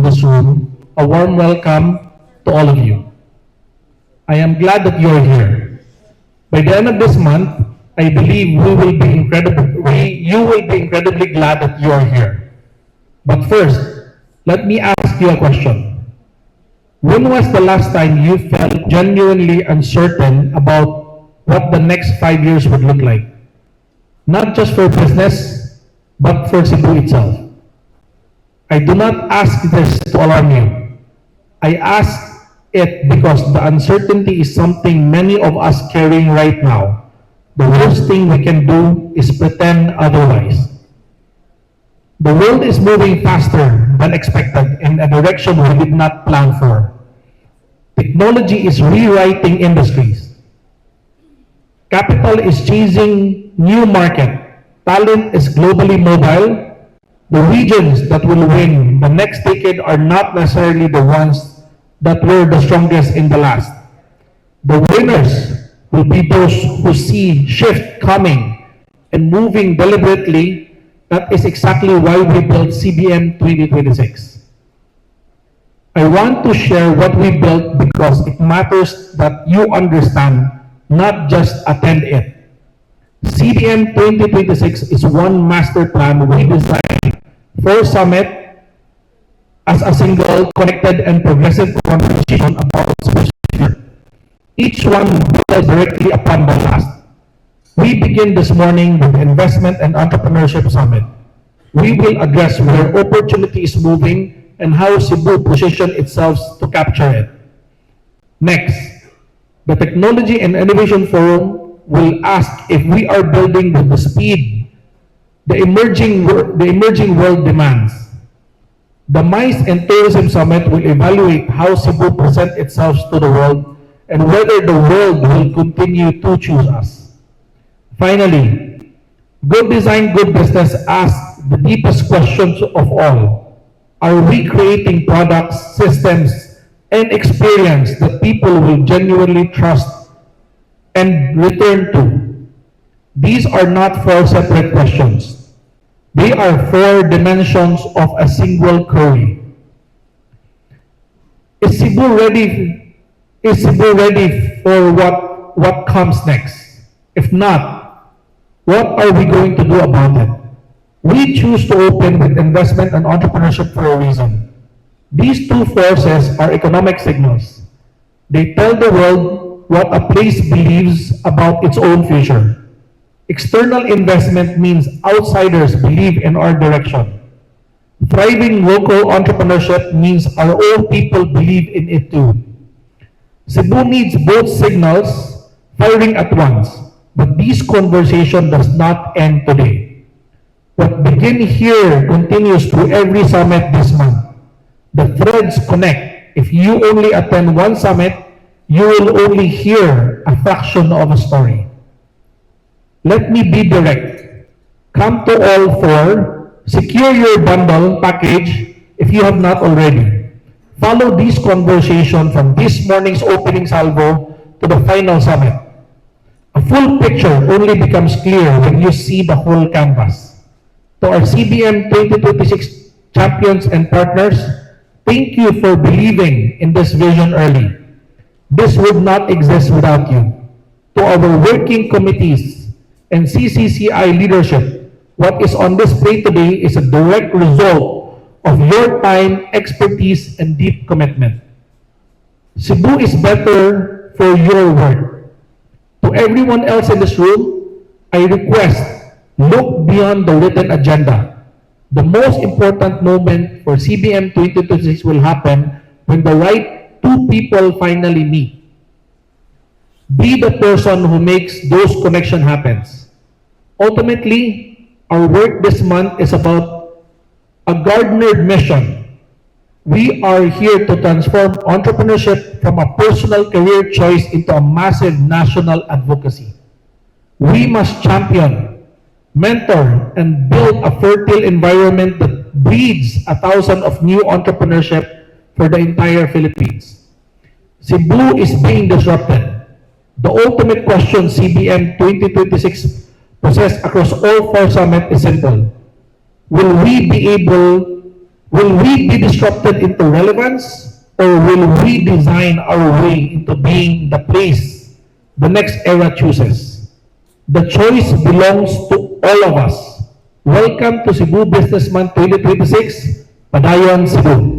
this room, a warm welcome to all of you. I am glad that you're here. By the end of this month, I believe you will be incredibly glad that you are here. But first, let me ask you a question. When was the last time you felt genuinely uncertain about what the next 5 years would look like? Not just for business, but for Cebu itself. I do not ask this to alarm you. I ask it because the uncertainty is something many of us carrying right now. The worst thing we can do is pretend otherwise. The world is moving faster than expected in a direction we did not plan for. Technology is rewriting industries. Capital is chasing new market. Talent is globally mobile. The regions that will win the next decade are not necessarily the ones that were the strongest in the last. The winners will be those who see shift coming and moving deliberately. That is exactly why we built CBM 2026. I want to share what we built because it matters that you understand, not just attend it. CBM 2026 is one master plan we designed for Summit as a single, connected, and progressive conversation about Cebu's future. Each one builds directly upon the last. We begin this morning with the Investment and Entrepreneurship Summit. We will address where opportunity is moving and how Cebu positions itself to capture it. Next, the Technology and Innovation Forum will ask if we are building with the speed the emerging world demands. The MICE and Tourism Summit will evaluate how Cebu presents itself to the world and whether the world will continue to choose us. Finally, good design, good business asks the deepest questions of all. Are we creating products, systems, and experience that people will genuinely trust and return to? These are not four separate questions. They are four dimensions of a single query. Is Cebu ready for what comes next? If not, what are we going to do about it? We choose to open with investment and entrepreneurship for a reason. These two forces are economic signals. They tell the world what a place believes about its own future. External investment means outsiders believe in our direction. Thriving local entrepreneurship means our own people believe in it too. Cebu needs both signals firing at once, but this conversation does not end today. What begins here continues through every summit this month. The threads connect. If you only attend one summit, you will only hear a fraction of a story. Let me be direct. Come to all four. Secure your bundle package if you have not already. Follow this conversation from this morning's opening salvo to the final summit. A full picture only becomes clear when you see the whole canvas. To our CBM 2026 champions and partners, thank you for believing in this vision early. This would not exist without you. To our working committees and CCCI leadership, what is on display today is a direct result of your time, expertise, and deep commitment. Cebu is better for your work. To everyone else in this room, I request, look beyond the written agenda. The most important moment for CBM 2026 will happen when the right two people finally meet. Be the person who makes those connections happen. Ultimately, our work this month is about a garnered mission. We are here to transform entrepreneurship from a personal career choice into a massive national advocacy. We must champion, mentor, and build a fertile environment that breeds 1,000 of new entrepreneurship for the entire Philippines. Cebu is being disrupted. The ultimate question CBM 2026 poses across all four summits is simple. Will we be able Will we be disrupted into relevance, or will we design our way into being the place the next era chooses? The choice belongs to all of us. Welcome to Cebu Business Month 2026, Padayon, Cebu.